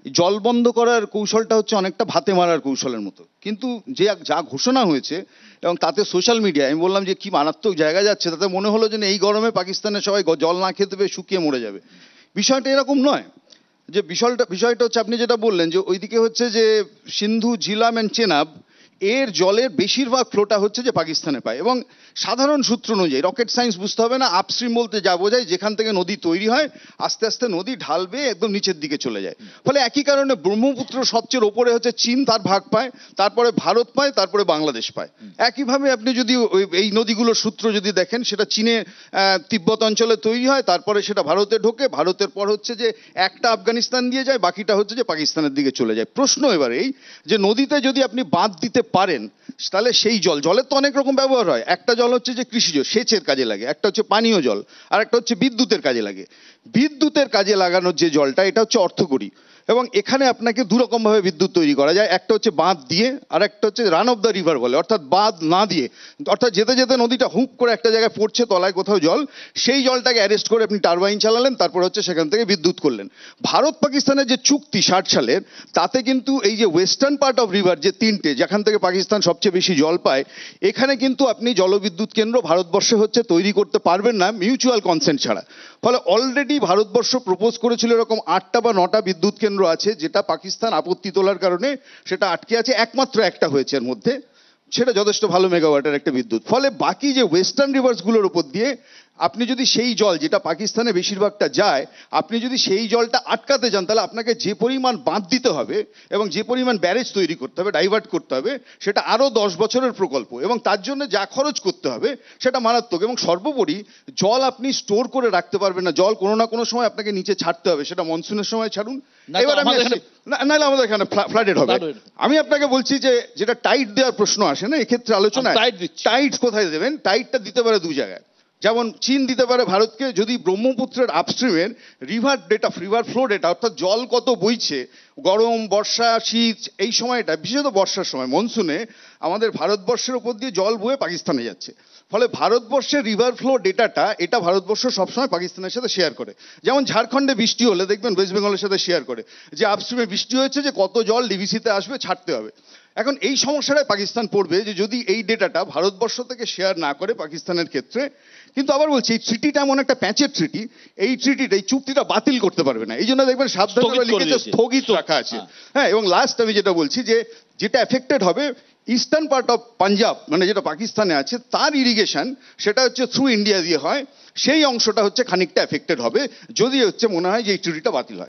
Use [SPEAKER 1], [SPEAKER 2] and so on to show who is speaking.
[SPEAKER 1] জল বন্ধ করার কৌশলটা হচ্ছে অনেকটা ভাতে মারার কৌশলের মতো, কিন্তু যে যা ঘোষণা হয়েছে এবং তাতে সোশ্যাল মিডিয়া, আমি বললাম যে কি মারাত্মক জায়গা যাচ্ছে, তাতে মনে হলো যে এই গরমে পাকিস্তানের সবাই জল না খেতে পেয়ে শুকিয়ে মরে যাবে। বিষয়টা এরকম নয়। যে বিষয়টা হচ্ছে আপনি যেটা বললেন যে ওইদিকে হচ্ছে যে সিন্ধু, ঝিলাম অ্যান্ড চেনাব, এর জলের বেশিরভাগ ফ্লোটা হচ্ছে যে পাকিস্তানে পায়। এবং সাধারণ সূত্র অনুযায়ী, রকেট সায়েন্স বুঝতে হবে না, আপস্ট্রিম বলতে যা বোঝায় যেখান থেকে নদী তৈরি হয় আস্তে আস্তে নদী ঢাল বেয়ে একদম নিচের দিকে চলে যায়। ফলে একই কারণে ব্রহ্মপুত্র সবচেয়ে ওপরে হচ্ছে চীন, তার ভাগ পায়, তারপরে ভারত পায়, তারপরে বাংলাদেশ পায়। একইভাবে আপনি যদি এই নদীগুলোর সূত্র যদি দেখেন, সেটা চীনে তিব্বত অঞ্চলে তৈরি হয়, তারপরে সেটা ভারতে ঢোকে, ভারতের পর হচ্ছে যে একটা আফগানিস্তান দিয়ে যায়, বাকিটা হচ্ছে যে পাকিস্তানের দিকে চলে যায়। প্রশ্ন এবার এই যে নদীতে যদি আপনি বাঁধ দিতে পারেন, তাহলে সেই জলের তো অনেক রকম ব্যবহার হয়। একটা জল হচ্ছে যে কৃষিজ সেচের কাজে লাগে, একটা হচ্ছে পানীয় জল, আর একটা হচ্ছে বিদ্যুতের কাজে লাগে। বিদ্যুতের কাজে লাগানোর যে জলটা, এটা হচ্ছে অর্থকরী। এবং এখানে আপনাকে দুরকম ভাবে বিদ্যুৎ তৈরি করা যায়, একটা হচ্ছে বাঁধ দিয়ে, আর একটা হচ্ছে রান অফ দ্য রিভার বলে, অর্থাৎ বাঁধ না দিয়ে, অর্থাৎ যেতে যেতে নদীটা হুপ করে একটা জায়গায় পড়ছে তলায় কোথাও জল, সেই জলটাকে অ্যারেস্ট করে আপনি টারবাইন চালালেন, তারপর হচ্ছে সেখান থেকে বিদ্যুৎ করলেন। ভারত পাকিস্তানের যে চুক্তি 60 সালের, তাতে কিন্তু এই যে ওয়েস্টার্ন পার্ট অফ রিভার যে তিনটে, যেখান থেকে পাকিস্তান সবচেয়ে বেশি জল পায়, এখানে কিন্তু আপনি জলবিদ্যুৎ কেন্দ্র ভারতবর্ষে হচ্ছে তৈরি করতে পারবেন না মিউচুয়াল কনসেন্ট ছাড়া। ফলে অলরেডি ভারতবর্ষ প্রপোজ করেছিল এরকম 8টা বা 9টা বিদ্যুৎ কেন্দ্র আছে, যেটা পাকিস্তান আপত্তি তোলার কারণে সেটা আটকে আছে। একমাত্র একটা হয়েছে এর মধ্যে, সেটা যথেষ্ট ভালো মেগাওয়াটের একটা বিদ্যুৎ। ফলে বাকি যে ওয়েস্টার্ন রিভার্সগুলোর উপর দিয়ে আপনি যদি সেই জল, যেটা পাকিস্তানে বেশিরভাগটা যায়, আপনি যদি সেই জলটা আটকাতে চান, তাহলে আপনাকে যে পরিমাণ বাঁধ দিতে হবে এবং যে পরিমাণ ব্যারেজ তৈরি করতে হবে, ডাইভার্ট করতে হবে, সেটা আরও 10 বছরের প্রকল্প, এবং তার জন্য যা খরচ করতে হবে সেটা মারাত্মক। এবং সর্বোপরি জল আপনি স্টোর করে রাখতে পারবেন না, জল কোনো না কোনো সময় আপনাকে নিচে ছাড়তে হবে, সেটা মনসুনের সময় ছাড়ুন। এবার আমি নাহলে আমাদের এখানে ফ্লাডেড হবে। আমি আপনাকে বলছি যে যেটা টাইট দেওয়ার প্রশ্ন আসে না এক্ষেত্রে আলোচনা, টাইট কোথায় দেবেন? টাইটটা দিতে পারে দু জায়গায়। যেমন চীন দিতে পারে ভারতকে, যদি ব্রহ্মপুত্রের আপস্ট্রিমের river data, river flow data, অর্থাৎ জল কত বইছে গরম, বর্ষা, শীত, এই সময়টা, বিশেষত বর্ষার সময় মনসুনে আমাদের ভারতবর্ষের উপর দিয়ে জল বয়ে পাকিস্তানে যাচ্ছে। ফলে ভারতবর্ষের রিভার ফ্লো ডেটাটা, এটা ভারতবর্ষ সবসময় পাকিস্তানের সাথে শেয়ার করে। যেমন ঝাড়খণ্ডে বৃষ্টি হলে দেখবেন ওয়েস্ট বেঙ্গলের সাথে শেয়ার করে যে আপস্ট্রিমে বৃষ্টি হয়েছে, যে কত জল ডিভিসিতে আসবে, ছাড়তে হবে। এখন এই সমস্যাটায় পাকিস্তান পড়বে যে যদি এই ডেটাটা ভারতবর্ষ থেকে শেয়ার না করে পাকিস্তানের ক্ষেত্রে। কিন্তু আবার বলছি, এই ট্রিটিটা এমন একটা প্যাচের ট্রিটি, এই ট্রিটিটা, এই চুক্তিটা বাতিল করতে পারবে না। এই জন্য দেখবেন সাবধানে লিখেছে স্থগিত রাখা আছে। হ্যাঁ, এবং লাস্ট আমি যেটা বলছি যে যেটা এফেক্টেড হবে ইস্টার্ন পার্ট অফ পাঞ্জাব, মানে যেটা পাকিস্তানে আছে, তার ইরিগেশন সেটা হচ্ছে থ্রু ইন্ডিয়া দিয়ে হয়, সেই অংশটা হচ্ছে খানিকটা এফেক্টেড হবে যদি হচ্ছে মনে হয় যে এই ট্রিটিটা বাতিল হয়।